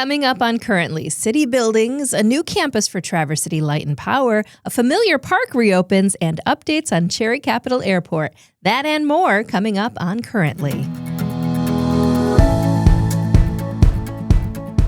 Coming up on Currently, city buildings, a new campus for Traverse City Light and Power, a familiar park reopens, and updates on Cherry Capital Airport. That and more coming up on Currently.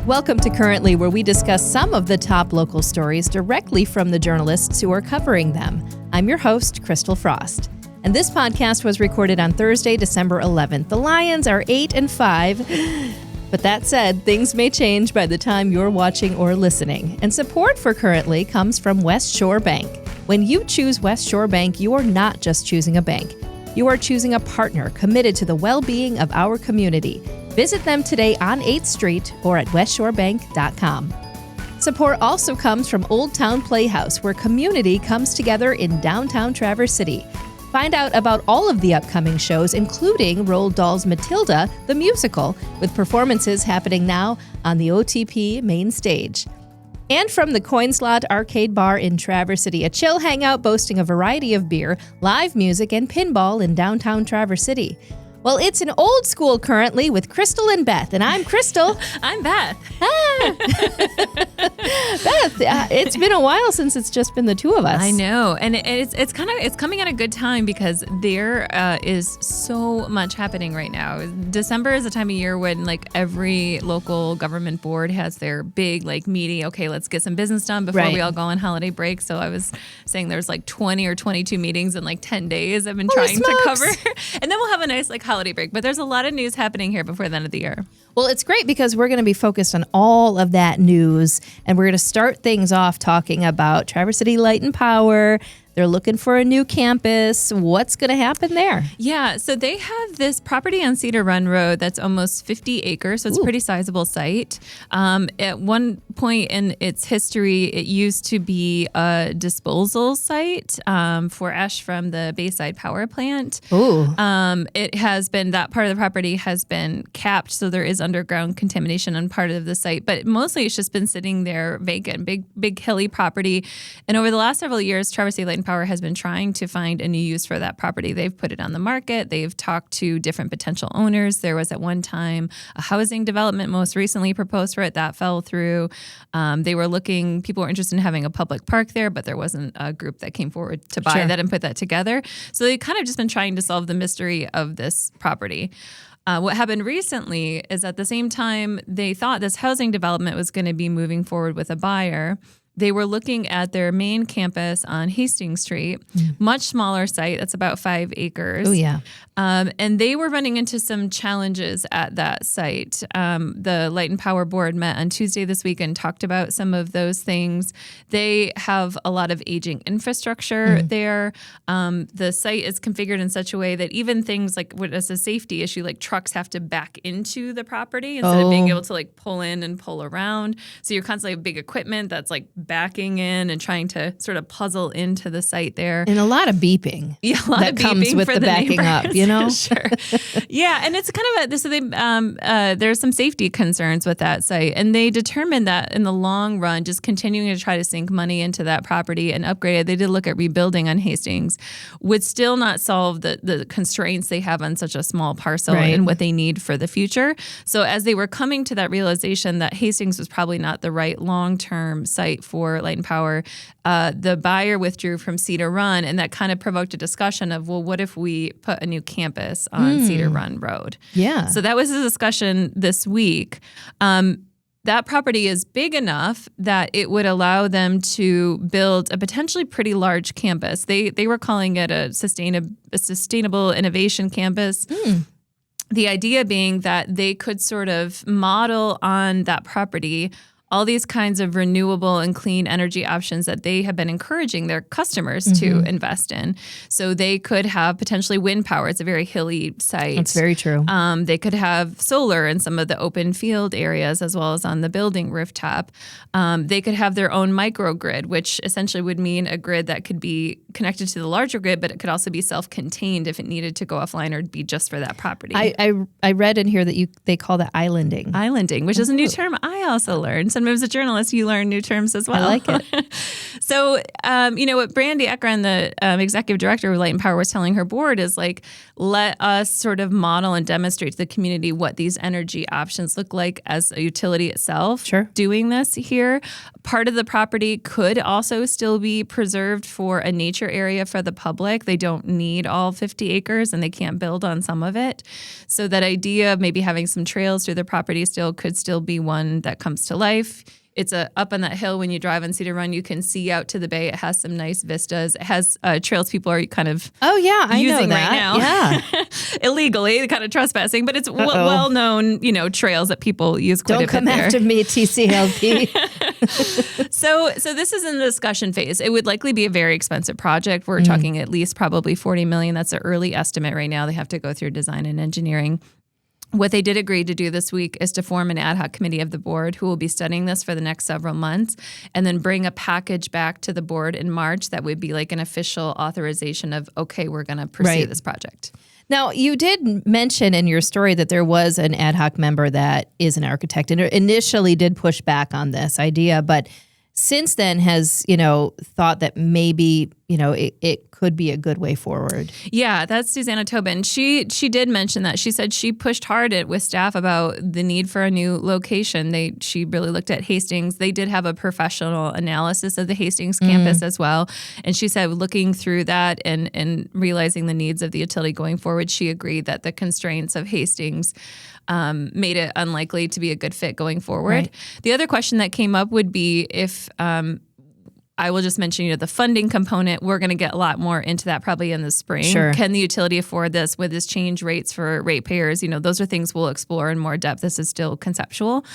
Welcome to Currently, where we discuss some of the top local stories directly from the journalists who are covering them. I'm your host, Crystal Frost. And this podcast was recorded on Thursday, December 11th. The Lions are 8-5. But that said, things may change by the time you're watching or listening. And support for Currently comes from West Shore Bank. When you choose West Shore Bank, you are not just choosing a bank. You are choosing a partner committed to the well-being of our community. Visit them today on 8th Street or at westshorebank.com. Support also comes from Old Town Playhouse, where community comes together in downtown Traverse City. Find out about all of the upcoming shows, including Roald Dahl's Matilda, the musical, with performances happening now on the OTP main stage. And from the Coin Slot Arcade Bar in Traverse City, a chill hangout boasting a variety of beer, live music, and pinball in downtown Traverse City. Well, it's an old school Currently with Christal and Beth, and I'm Crystal. I'm Beth. Beth, it's been a while since it's just been the two of us. I know, and it's coming at a good time because there is so much happening right now. December is a time of year when every local government board has their big meeting. Okay, let's get some business done before we all go on holiday break. So I was saying there's 20 or 22 meetings in 10 days. I've been trying to cover, and then we'll have a nice holiday break. But there's a lot of news happening here before the end of the year. Well, it's great because we're going to be focused on all of that news, and we're going to start things off talking about Traverse City Light and Power. They're looking for a new campus. What's going to happen there? Yeah, so they have this property on Cedar Run Road that's almost 50 acres, so it's a pretty sizable site. At one point in its history, it used to be a disposal site for ash from the Bayside Power Plant. Ooh. It has been, that part of the property has been capped, so there is underground contamination on part of the site, but mostly it's just been sitting there vacant, big hilly property. And over the last several years, Traverse City Light and Power has been trying to find a new use for that property. They've put it on the market. They've talked to different potential owners. There was at one time a housing development most recently proposed for it. That fell through. People were interested in having a public park there, but there wasn't a group that came forward to buy that and put that together. So they've kind of just been trying to solve the mystery of this property. What happened recently is at the same time they thought this housing development was going to be moving forward with a buyer, they were looking at their main campus on Hastings Street, much smaller site. That's about 5 acres. Oh, yeah. And they were running into some challenges at that site. The Light and Power Board met on Tuesday this week and talked about some of those things. They have a lot of aging infrastructure there. The site is configured in such a way that even things as a safety issue, trucks have to back into the property instead of being able to pull in and pull around. So you're constantly have big equipment that's backing in and trying to sort of puzzle into the site there. And a lot of beeping. Yeah, a lot that of beeping comes with for the backing neighbors. up, you know? Sure. Yeah, and it's kind of there's some safety concerns with that site. And they determined that in the long run, just continuing to try to sink money into that property and upgrade it, they did look at rebuilding on Hastings, would still not solve the constraints they have on such a small parcel and what they need for the future. So as they were coming to that realization that Hastings was probably not the right long-term site for Light and Power, the buyer withdrew from Cedar Run, and that kind of provoked a discussion of, well, what if we put a new campus on Cedar Run Road? Yeah. So that was a discussion this week. That property is big enough that it would allow them to build a potentially pretty large campus. They were calling it a sustainable innovation campus. The idea being that they could sort of model on that property all these kinds of renewable and clean energy options that they have been encouraging their customers to invest in. So they could have potentially wind power. It's a very hilly site. That's very true. They could have solar in some of the open field areas as well as on the building rooftop. They could have their own microgrid, which essentially would mean a grid that could be connected to the larger grid, but it could also be self-contained if it needed to go offline or be just for that property. I read in here that they call that islanding. Islanding, which is a new term I also learned. Sometimes as a journalist, you learn new terms as well. I like it. So, what Brandy Ekran, the executive director of Light and Power, was telling her board is like, let us sort of model and demonstrate to the community what these energy options look like as a utility itself. Sure. Doing this here. Part of the property could also still be preserved for a nature area for the public. They don't need all 50 acres and they can't build on some of it. So that idea of maybe having some trails through the property could still be one that comes to life. It's up on that hill when you drive on Cedar Run, you can see out to the bay. It has some nice vistas. It has trails people are kind of using right now. Yeah. Illegally, kind of trespassing, but it's well-known, trails that people use quite a bit there. Don't come after me, TCLP. So this is in the discussion phase. It would likely be a very expensive project. We're talking at least probably $40 million. That's an early estimate right now. They have to go through design and engineering. What they did agree to do this week is to form an ad hoc committee of the board who will be studying this for the next several months and then bring a package back to the board in March that would be like an official authorization of, okay, we're going to pursue this project. Now, you did mention in your story that there was an ad hoc member that is an architect and initially did push back on this idea, but since then has, thought that maybe, it could be a good way forward. Yeah, that's Susanna Tobin. She did mention that. She said she pushed hard with staff about the need for a new location. She really looked at Hastings. They did have a professional analysis of the Hastings campus as well. And she said looking through that and realizing the needs of the utility going forward, she agreed that the constraints of Hastings made it unlikely to be a good fit going forward. Right. The other question that came up would be if I will just mention, the funding component, we're going to get a lot more into that probably in the spring. Sure. Can the utility afford this with this change rates for ratepayers? Those are things we'll explore in more depth. This is still conceptual.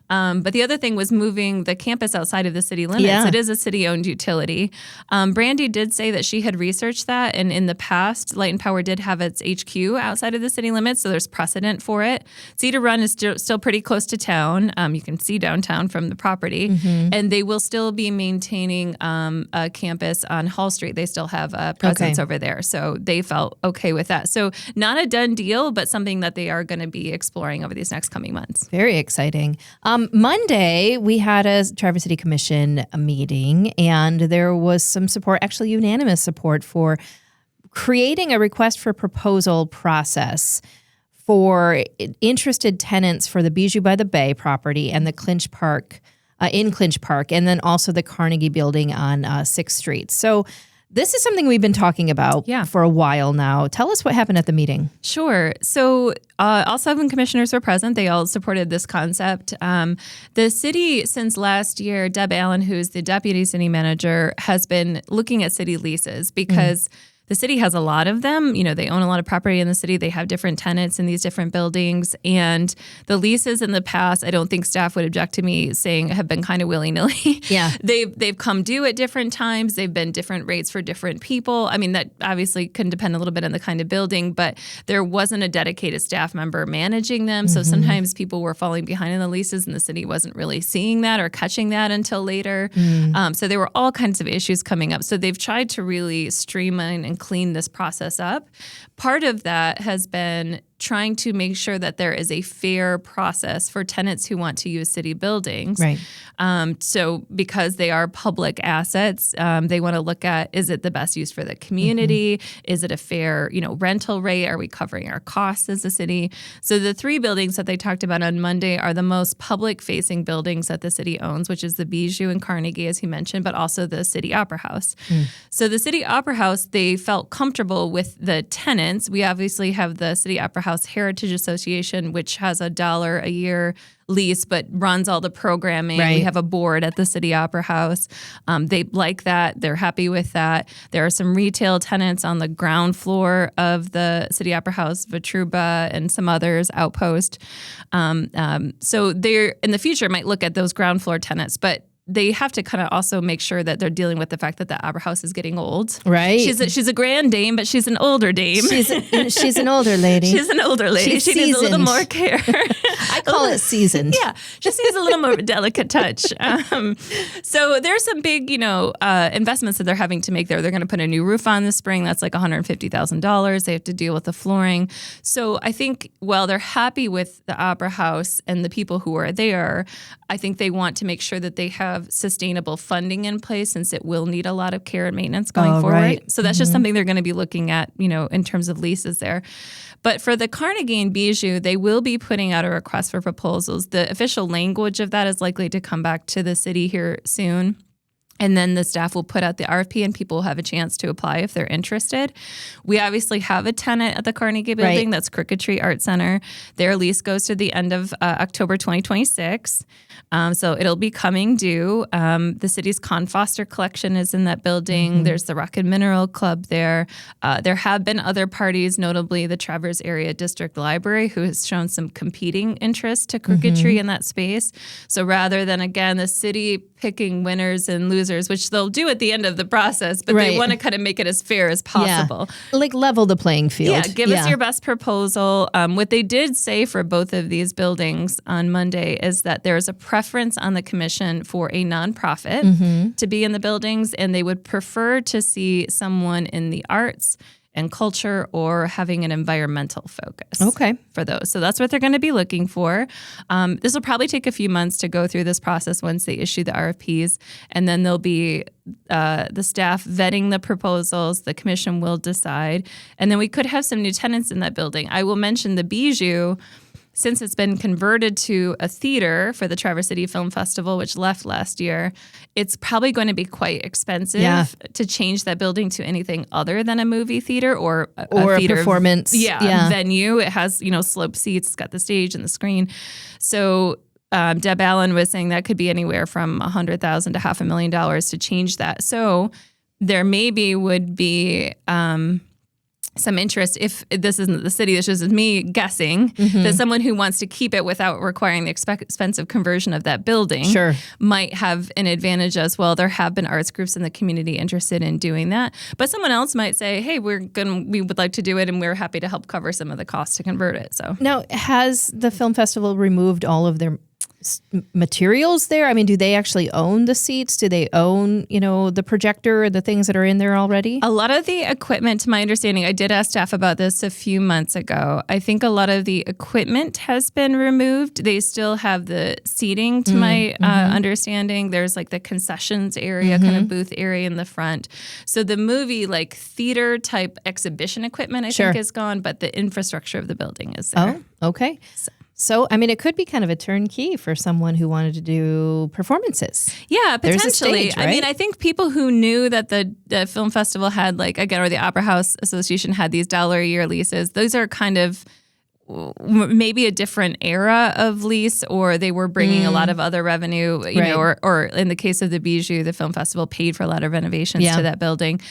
But the other thing was moving the campus outside of the city limits. Yeah. It is a city-owned utility. Brandy did say that she had researched that, and in the past, Light and Power did have its HQ outside of the city limits, so there's precedent for it. Cedar Run is still pretty close to town. You can see downtown from the property, and they will still be maintaining a campus on Hall Street. They still have a presence over there, so they felt okay with that. So not a done deal, but something that they are going to be exploring over these next coming months. Very exciting. Monday, we had a Traverse City Commission meeting, and there was some support, actually unanimous support, for creating a request for proposal process for interested tenants for the Bijou by the Bay property and the Clinch Park, in Clinch Park, and then also the Carnegie Building on 6th Street. So this is something we've been talking about for a while now. Tell us what happened at the meeting. Sure. So all 7 commissioners were present. They all supported this concept. The city, since last year, Deb Allen, who's the deputy city manager, has been looking at city leases because the city has a lot of them. They own a lot of property in the city. They have different tenants in these different buildings. And the leases in the past, I don't think staff would object to me saying, have been kind of willy-nilly. Yeah. They've come due at different times. They've been different rates for different people. I mean, that obviously can depend a little bit on the kind of building, but there wasn't a dedicated staff member managing them. So sometimes people were falling behind in the leases and the city wasn't really seeing that or catching that until later. So there were all kinds of issues coming up. So they've tried to really streamline and clean this process up. Part of that has been trying to make sure that there is a fair process for tenants who want to use city buildings. Right. So because they are public assets, they want to look at, is it the best use for the community? Is it a fair, rental rate? Are we covering our costs as a city? So the 3 buildings that they talked about on Monday are the most public-facing buildings that the city owns, which is the Bijou and Carnegie, as you mentioned, but also the CityOpera House. So the CityOpera House, they felt comfortable with the tenants. We obviously have the CityOpera House Heritage Association, which has $1 a year lease, but runs all the programming. Right. We have a board at the CityOpera House. They like that. They're happy with that. There are some retail tenants on the ground floor of the CityOpera House, Vitruba and some others, Outpost. So they're in the future might look at those ground floor tenants, but they have to kind of also make sure that they're dealing with the fact that the Opera House is getting old. Right. She's a grand dame, but she's an older dame. She's an older lady. She's an older lady. She needs a little more care. I call it seasoned. Yeah, just needs a little more delicate touch. So there's some big, investments that they're having to make there. They're going to put a new roof on this spring. That's like $150,000. They have to deal with the flooring. So I think while they're happy with the Opera House and the people who are there, I think they want to make sure that they have sustainable funding in place, since it will need a lot of care and maintenance going forward. Right. So that's just something they're going to be looking at, in terms of leases there. But for the Carnegie and Bijou, they will be putting out a request for proposals. The official language of that is likely to come back to the city here soon. And then the staff will put out the RFP and people will have a chance to apply if they're interested. We obviously have a tenant at the Carnegie Building. Right. That's Crooked Tree Art Center. Their lease goes to the end of October 2026. So it'll be coming due. The city's Con Foster collection is in that building. Mm-hmm. There's the Rock and Mineral Club there. There have been other parties, notably the Traverse Area District Library, who has shown some competing interest to Crooked Tree in that space. So rather than, again, the city picking winners and losers, which they'll do at the end of the process, but they want to kind of make it as fair as possible. Yeah. Like level the playing field. Yeah, give us your best proposal. What they did say for both of these buildings on Monday is that there is a preference on the commission for a nonprofit to be in the buildings, and they would prefer to see someone in the arts and culture or having an environmental focus for those. So that's what they're going to be looking for. This will probably take a few months to go through this process once they issue the RFPs, and then there'll be the staff vetting the proposals. The commission will decide, and then we could have some new tenants in that building. I will mention the Bijou. Since it's been converted to a theater for the Traverse City Film Festival, which left last year, it's probably going to be quite expensive to change that building to anything other than a movie theater or a theater performance venue. It has, sloped seats. It's got the stage and the screen. So Deb Allen was saying that could be anywhere from $100,000 to $500,000 to change that. So there maybe would be some interest, if this isn't the city, this is me guessing, that someone who wants to keep it without requiring the expensive conversion of that building might have an advantage as well. There have been arts groups in the community interested in doing that. But someone else might say, hey, we would like to do it, and we're happy to help cover some of the costs to convert it. So now, has the film festival removed all of their materials there? I mean, do they actually own the seats? Do they own, the projector, the things that are in there already? A lot of the equipment, to my understanding, I did ask staff about this a few months ago. I think a lot of the equipment has been removed. They still have the seating, to my understanding. There's like the concessions area, kind of booth area in the front. So the movie, like theater type exhibition equipment, I think is gone, but the infrastructure of the building is there. Oh, okay. So, I mean, it could be kind of a turnkey for someone who wanted to do performances. Yeah, potentially. There's a stage, right? I mean, I think people who knew that the film festival had, like, again, or the Opera House Association had these $1-a-year leases, those are kind of maybe a different era of lease, or they were bringing a lot of other revenue, you know, or in the case of the Bijou, the film festival paid for a lot of renovations to that building.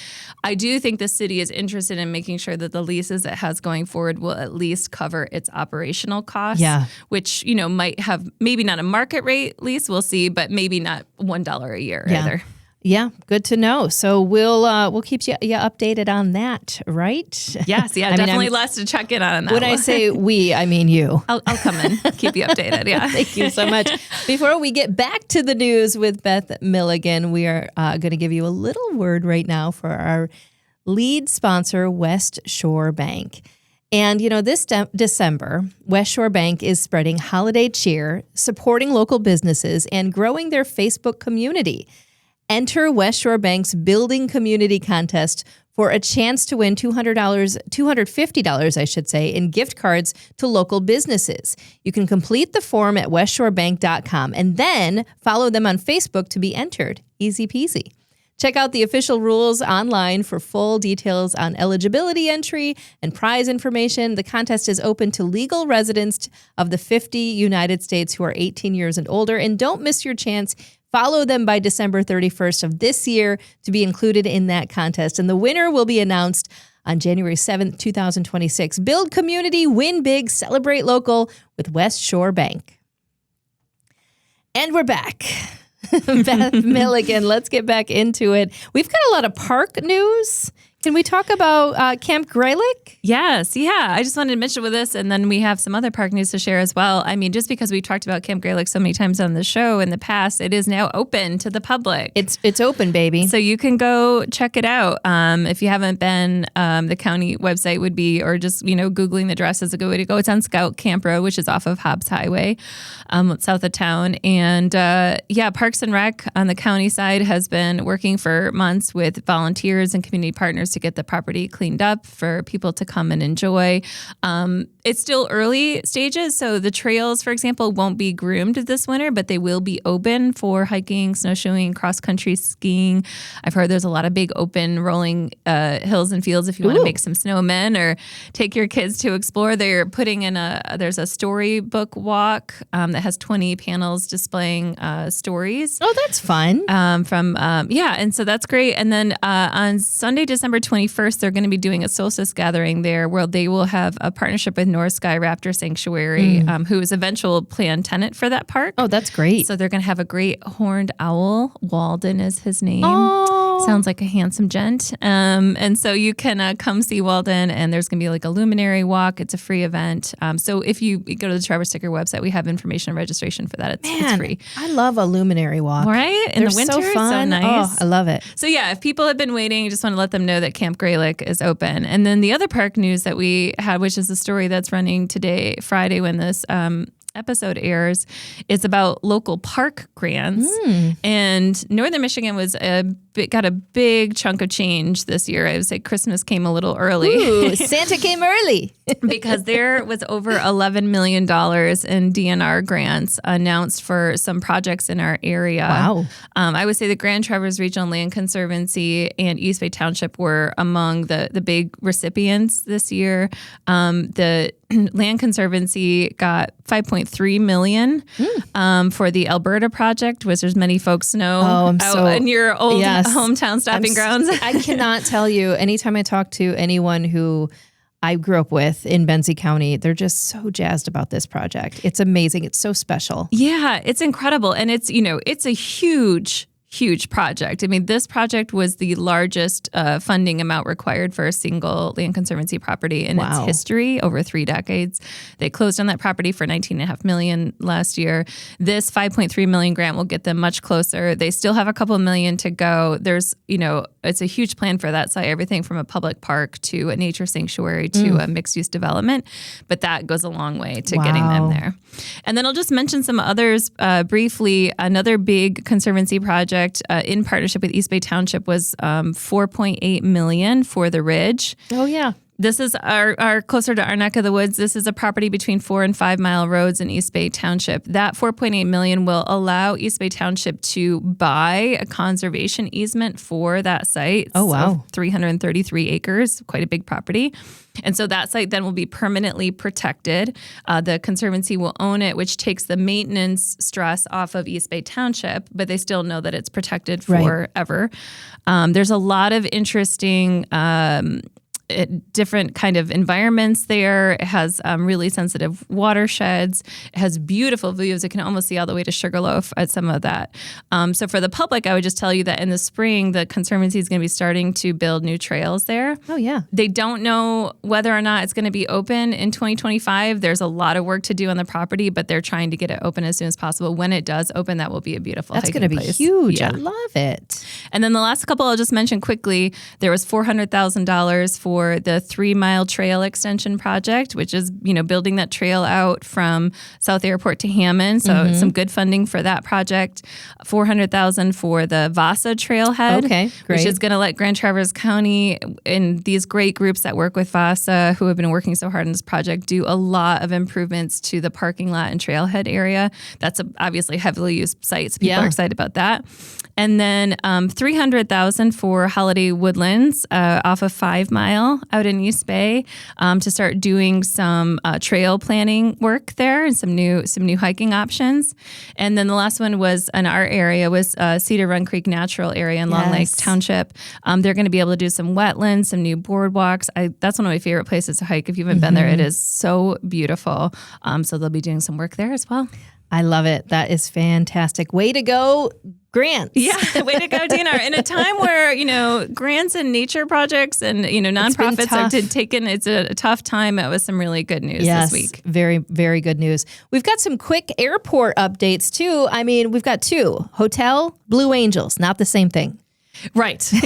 I do think the city is interested in making sure that the leases it has going forward will at least cover its operational costs, which, might have maybe not a market rate lease, we'll see, but maybe not $1 a year either. Yeah, good to know. So we'll keep you updated on that, right? Yes, definitely less to check in on that. When I say we, I mean you. I'll come in, keep you updated. Yeah, thank you so much. Before we get back to the news with Beth Milligan, we are going to give you a little word right now for our lead sponsor, West Shore Bank. And, this December, West Shore Bank is spreading holiday cheer, supporting local businesses, and growing their Facebook community. Enter West Shore Bank's Building Community Contest for a chance to win $250, I should say, in gift cards to local businesses. You can complete the form at westshorebank.com and then follow them on Facebook to be entered. Easy peasy. Check out the official rules online for full details on eligibility entry and prize information. The contest is open to legal residents of the 50 United States who are 18 years and older. And don't miss your chance. Follow them by December 31st of this year to be included in that contest. And the winner will be announced on January 7th, 2026. Build community, win big, celebrate local with West Shore Bank. And we're back. Beth Milligan. Let's get back into it. We've got a lot of park news. Can we talk about Camp Greilick? Yes. Yeah. I just wanted to mention with this, and then we have some other park news to share as well. I mean, just because we talked about Camp Greilick so many times on the show in the past, it is now open to the public. It's open, baby. So you can go check it out. If you haven't been, the county website would be, or just, Googling the address is a good way to go. It's on Scout Camp Road, which is off of Hobbs Highway, south of town. And Parks and Rec on the county side has been working for months with volunteers and community partners to get the property cleaned up for people to come and enjoy. It's still early stages, so the trails, for example, won't be groomed this winter, but they will be open for hiking, snowshoeing, cross-country skiing. I've heard there's a lot of big open rolling hills and fields if you want to make some snowmen or take your kids to explore. They're putting in there's a storybook walk that has 20 panels displaying stories. Oh, that's fun. And so that's great. And then on Sunday, December 21st, they're going to be doing a solstice gathering there where they will have a partnership with North Sky Raptor Sanctuary, who is eventual planned tenant for that park. Oh, that's great. So they're going to have a great horned owl. Walden is his name. Oh. Sounds like a handsome gent. And so you can come see Walden, and there's going to be like a luminary walk. It's a free event. So if you go to the Traverse Sticker website, we have information and registration for that. It's free. I love a luminary walk. Right? In the winter, so fun. So nice. Oh, I love it. So yeah, if people have been waiting, I just want to let them know that Camp Greilick is open. And then the other park news that we had, which is the story that's running today, Friday, when this episode airs, is about local park grants. And Northern Michigan got a big chunk of change this year. I would say Christmas came a little early. Ooh, Santa came early. Because there was over $11 million in DNR grants announced for some projects in our area. Wow. I would say the Grand Traverse Regional Land Conservancy and East Bay Township were among the big recipients this year. The Land Conservancy got $5.3 million for the Alberta project, which there's many folks know out in your old hometown stopping grounds. I cannot tell you, anytime I talk to anyone who I grew up with in Benzie County, they're just so jazzed about this project. It's amazing. It's so special. Yeah, it's incredible. And it's a huge project. I mean, this project was the largest funding amount required for a single land conservancy property in its history over 3 decades. They closed on that property for $19.5 million last year. This $5.3 million grant will get them much closer. They still have a couple million to go. There's, it's a huge plan for that site, everything from a public park to a nature sanctuary to a mixed-use development. But that goes a long way to getting them there. And then I'll just mention some others briefly. Another big conservancy project in partnership with East Bay Township was $4.8 million for the Ridge. Oh, yeah. This is our closer to our neck of the woods. This is a property between 4 and 5 mile roads in East Bay Township. That $4.8 million will allow East Bay Township to buy a conservation easement for that site. Oh, wow. So 333 acres, quite a big property. And so that site then will be permanently protected. The Conservancy will own it, which takes the maintenance stress off of East Bay Township, but they still know that it's protected forever. There's a lot of interesting different kind of environments there. It has really sensitive watersheds. It has beautiful views. It can almost see all the way to Sugarloaf at some of that. So for the public, I would just tell you that in the spring, the Conservancy is going to be starting to build new trails there. Oh, yeah. They don't know whether or not it's going to be open in 2025. There's a lot of work to do on the property, but they're trying to get it open as soon as possible. When it does open, that will be a beautiful That's hiking going to be place. huge. Yeah. I love it. And then the last couple I'll just mention quickly, there was $400,000 for the 3 Mile Trail Extension Project, which is, building that trail out from South Airport to Hammond. So some good funding for that project. $400,000 for the Vasa Trailhead, okay, great. which is going to let Grand Traverse County and these great groups that work with Vasa, who have been working so hard on this project, do a lot of improvements to the parking lot and trailhead area. That's obviously heavily used site, so people are excited about that. And then $300,000 for Holiday Woodlands off of 5 Mile out in East Bay to start doing some trail planning work there and some new hiking options. And then the last one was in our area was Cedar Run Creek Natural Area in Long Lake Township. They're going to be able to do some wetlands, some new boardwalks. That's one of my favorite places to hike. If you haven't been there, it is so beautiful. So they'll be doing some work there as well. I love it. That is fantastic. Way to go, grants. Yeah, way to go, DNR. In a time where, grants and nature projects and, nonprofits have taken, it's a tough time. It was some really good news this week. Very, very good news. We've got some quick airport updates too. I mean, we've got 2. Hotel, Blue Angels, not the same thing. Right. 2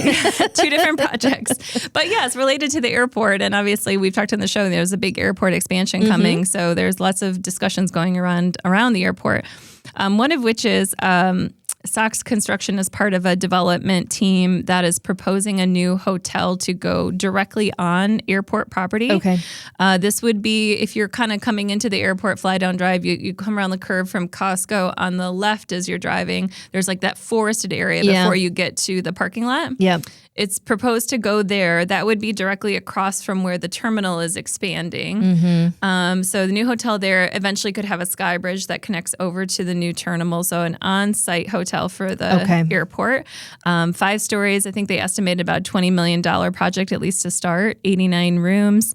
different projects. But yes, related to the airport. And obviously we've talked on the show, there's a big airport expansion coming. So there's lots of discussions going around the airport. One of which is Sox Construction is part of a development team that is proposing a new hotel to go directly on airport property. Okay. This would be, if you're kind of coming into the airport, fly down drive, you come around the curve from Costco. On the left as you're driving, there's like that forested area before you get to the parking lot. Yeah. It's proposed to go there. That would be directly across from where the terminal is expanding. So the new hotel there eventually could have a sky bridge that connects over to the new terminal. So an on-site hotel for the airport. 5 stories. I think they estimated about $20 million project, at least to start, 89 rooms.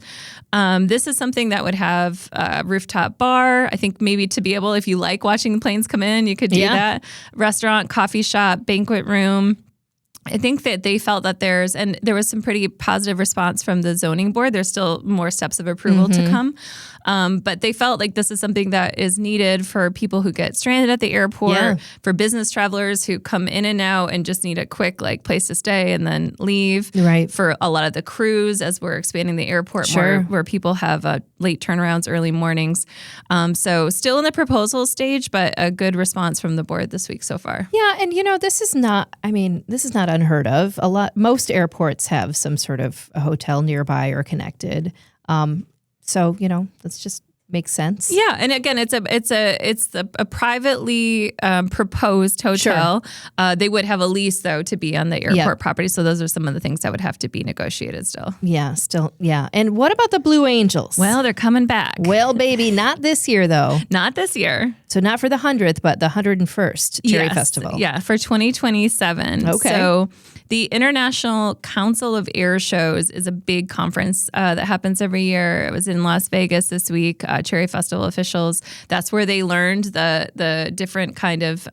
This is something that would have a rooftop bar. I think maybe to be able, if you like watching the planes come in, you could do that. Restaurant, coffee shop, banquet room. I think that they felt that there was some pretty positive response from the zoning board. There's still more steps of approval to come. But they felt like this is something that is needed for people who get stranded at the airport, for business travelers who come in and out and just need a quick place to stay and then leave. Right. For a lot of the crews as we're expanding the airport more, where people have late turnarounds, early mornings. So still in the proposal stage, but a good response from the board this week so far. Yeah. And this is not unheard of. Most airports have some sort of a hotel nearby or connected. So, that's just makes sense. Yeah, and again, it's a privately proposed hotel. They would have a lease though to be on the airport property. So those are some of the things that would have to be negotiated still. Yeah. And what about the Blue Angels? Well, they're coming back. Well, baby, not this year though. Not this year. So not for the 100th, but the 101st Cherry Festival. Yeah, for 2027. Okay. So the International Council of Air Shows is a big conference that happens every year. It was in Las Vegas this week. Cherry Festival officials, that's where they learned the different kind of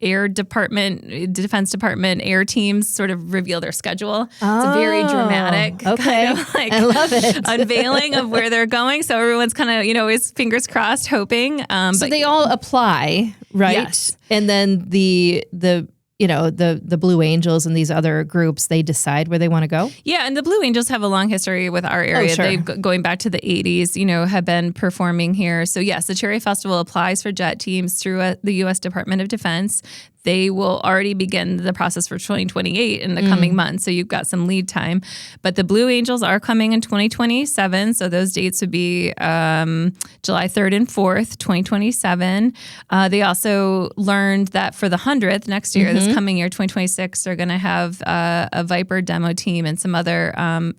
Air Department, Defense Department air teams sort of reveal their schedule. It's a very dramatic kind of I love it. unveiling of where they're going. So everyone's kind of, always fingers crossed, hoping. So they all apply, right? Yes. And then the Blue Angels and these other groups, they decide where they want to go? Yeah, and the Blue Angels have a long history with our area. They've, going back to the 80s, have been performing here. So yes, the Cherry Festival applies for jet teams through the U.S. Department of Defense. They will already begin the process for 2028 in the coming months. So you've got some lead time. But the Blue Angels are coming in 2027. So those dates would be July 3rd and 4th, 2027. They also learned that for the 100th next year, this coming year, 2026, they're going to have a Viper demo team and some other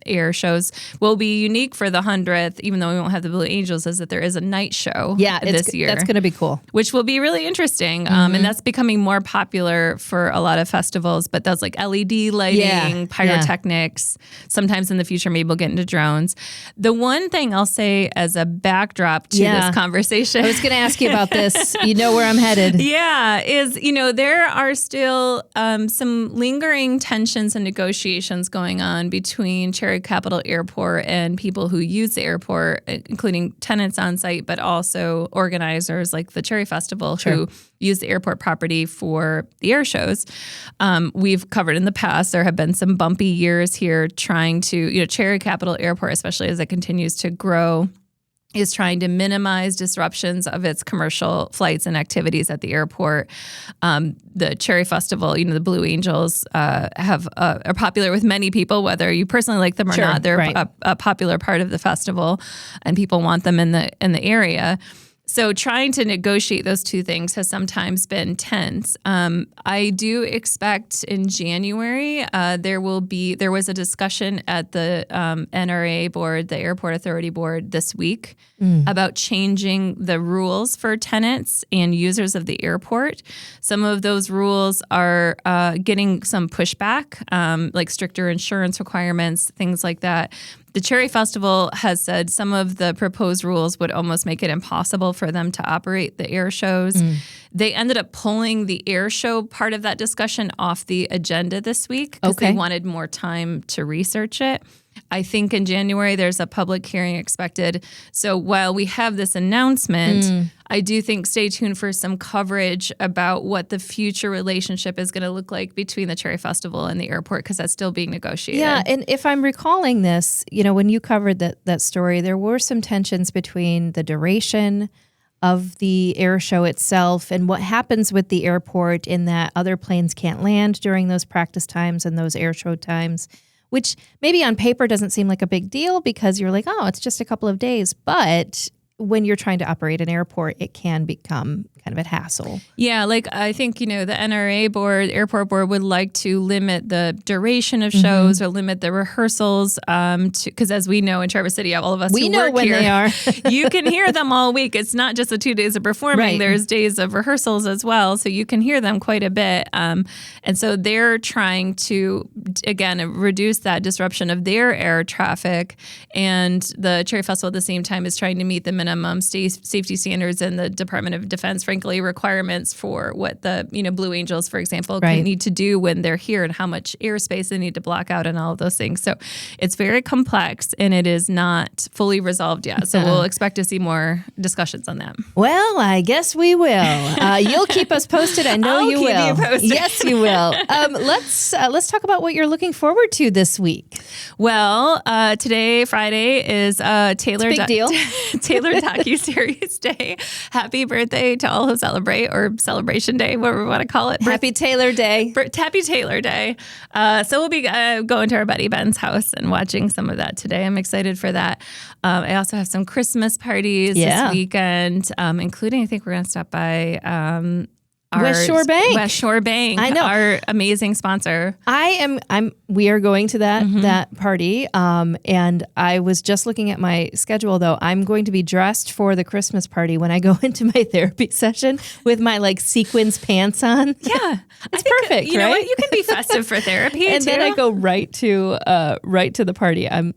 air shows. Will be unique for the 100th, even though we won't have the Blue Angels, is that there is a night show this year. That's going to be cool. Which will be really interesting. And that's becoming more popular for a lot of festivals, but those like LED lighting, pyrotechnics. Sometimes in the future, maybe we'll get into drones. The one thing I'll say as a backdrop to this conversation. I was going to ask you about this. You know where I'm headed. Yeah, is, there are still some lingering tensions and negotiations going on between Cherry Capital Airport and people who use the airport, including tenants on site, but also organizers like the Cherry Festival who use the airport property for the air shows. We've covered in the past, there have been some bumpy years here trying to, Cherry Capital Airport, especially as it continues to grow, is trying to minimize disruptions of its commercial flights and activities at the airport. The Cherry Festival, the Blue Angels are popular with many people, whether you personally like them or not. They're a popular part of the festival, and people want them in the area. So trying to negotiate those two things has sometimes been tense. I do expect in January there was a discussion at the NRA board, the Airport Authority Board this week about changing the rules for tenants and users of the airport. Some of those rules are getting some pushback, like stricter insurance requirements, things like that. The Cherry Festival has said some of the proposed rules would almost make it impossible for them to operate the air shows. They ended up pulling the air show part of that discussion off the agenda this week because they wanted more time to research it. I think in January there's a public hearing expected. So while we have this announcement, I do think stay tuned for some coverage about what the future relationship is going to look like between the Cherry Festival and the airport, because that's still being negotiated. Yeah, and if I'm recalling this, when you covered that story, there were some tensions between the duration of the air show itself and what happens with the airport in that other planes can't land during those practice times and those air show times, which maybe on paper doesn't seem like a big deal because you're like, oh, it's just a couple of days. But when you're trying to operate an airport, it can become kind of a hassle. Yeah, like I think, the NRA board, airport board would like to limit the duration of shows or limit the rehearsals because as we know in Traverse City, all of us we who know work when here, they are. You can hear them all week. It's not just the 2 days of performing. Right. There's days of rehearsals as well. So you can hear them quite a bit. And so they're trying to, again, reduce that disruption of their air traffic. And the Cherry Festival at the same time is trying to meet the minimum safety standards and the Department of Defense, frankly, requirements for what the, Blue Angels, for example, need to do when they're here and how much airspace they need to block out and all of those things. So it's very complex and it is not fully resolved yet. So we'll expect to see more discussions on that. Well, I guess we will. You'll keep us posted. I know you will. I'll keep you posted. Yes, you will. Let's talk about what you're looking forward to this week. Well, today, Friday, is Taylor big deal. Taylor docuseries day. Happy birthday to all who celebrate, or celebration day, whatever we want to call it. Happy Taylor Day. Happy Taylor Day. So we'll be going to our buddy Ben's house and watching some of that today. I'm excited for that. I also have some Christmas parties this weekend, including I think we're going to stop by West Shore Bank. West Shore Bank. I know. Our amazing sponsor. We are going to that party. And I was just looking at my schedule though. I'm going to be dressed for the Christmas party when I go into my therapy session with my sequins pants on. Yeah. It's perfect, you know what? You can be festive for therapy and too. then I go right to the party. I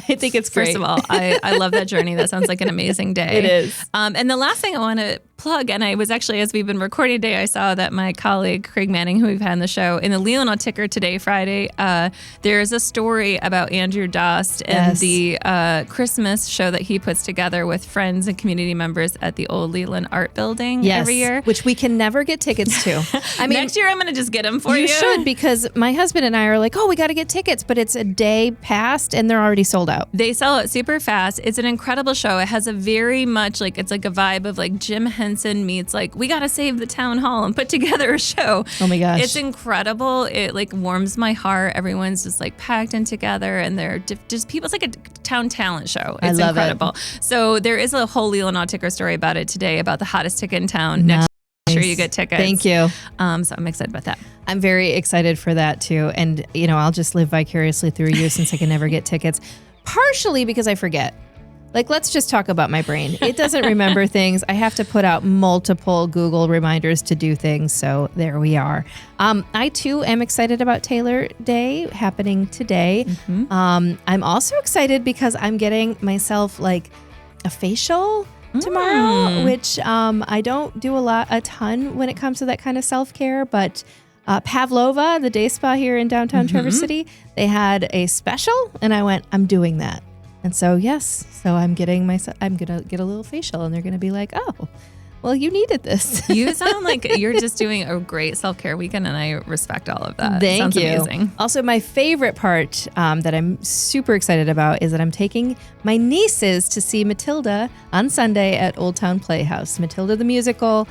think it's great. First of all, I love that journey. That sounds like an amazing day. It is. And the last thing I want to plug, and I was actually, as we've been recording today, I saw that my colleague Craig Manning, who we've had on the show, in the Leelanau Ticker today, Friday, there is a story about Andrew Dost and the Christmas show that he puts together with friends and community members at the old Leland Art Building every year. Which we can never get tickets to. I mean, next year I'm going to just get them for you. You should, because my husband and I are like, oh, we got to get tickets, but it's a day past and they're already sold out. They sell it super fast. It's an incredible show. It has a very much it's a vibe of Jim Henson meets we got to save the town hall and put together a show. Oh my gosh. It's incredible. It warms my heart. Everyone's just packed in together and they're just people. It's like a town talent show. It's incredible. So there is a whole Leelanau Ticker story about it today about the hottest ticket in town. Next year, sure you get tickets. Thank you. So I'm excited about that. I'm very excited for that too. And I'll just live vicariously through you since I can never get tickets. Partially because I forget. Let's just talk about my brain. It doesn't remember things. I have to put out multiple Google reminders to do things. So there we are. I too am excited about Taylor Day happening today. Mm-hmm. I'm also excited because I'm getting myself a facial tomorrow, which I don't do a ton when it comes to that kind of self-care, but Pavlova, the day spa here in downtown Traverse City, they had a special and I went, I'm doing that. And so, I'm going to get a little facial and they're going to be like, oh, well, you needed this. You sound like you're just doing a great self-care weekend and I respect all of that. Thank you. Amazing. Also, my favorite part that I'm super excited about is that I'm taking my nieces to see Matilda on Sunday at Old Town Playhouse. Matilda the musical.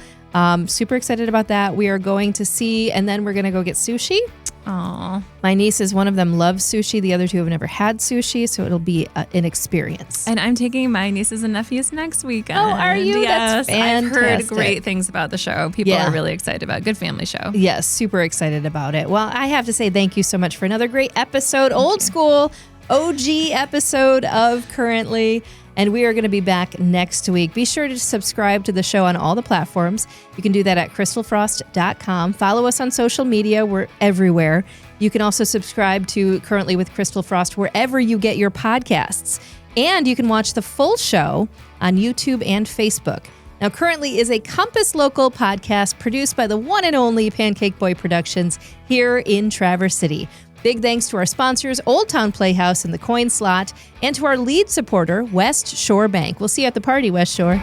Super excited about that. We are going to see, and then we're going to go get sushi. Aww. My nieces, one of them loves sushi. The other two have never had sushi, so it'll be an experience. And I'm taking my nieces and nephews next weekend. Oh, are you? Yes. That's fantastic. I've heard great things about the show. People are really excited about it. Good family show. Yes, super excited about it. Well, I have to say thank you so much for another great episode. Old school, OG episode of Currently. And we are going to be back next week. Be sure to subscribe to the show on all the platforms. You can do that at crystalfrost.com. Follow us on social media. We're everywhere. You can also subscribe to Currently with Christal Frost wherever you get your podcasts. And you can watch the full show on YouTube and Facebook. Now, Currently is a Compass Local podcast produced by the one and only Pancake Boy Productions here in Traverse City. Big thanks to our sponsors, Old Town Playhouse and the Coin Slot, and to our lead supporter, West Shore Bank. We'll see you at the party, West Shore.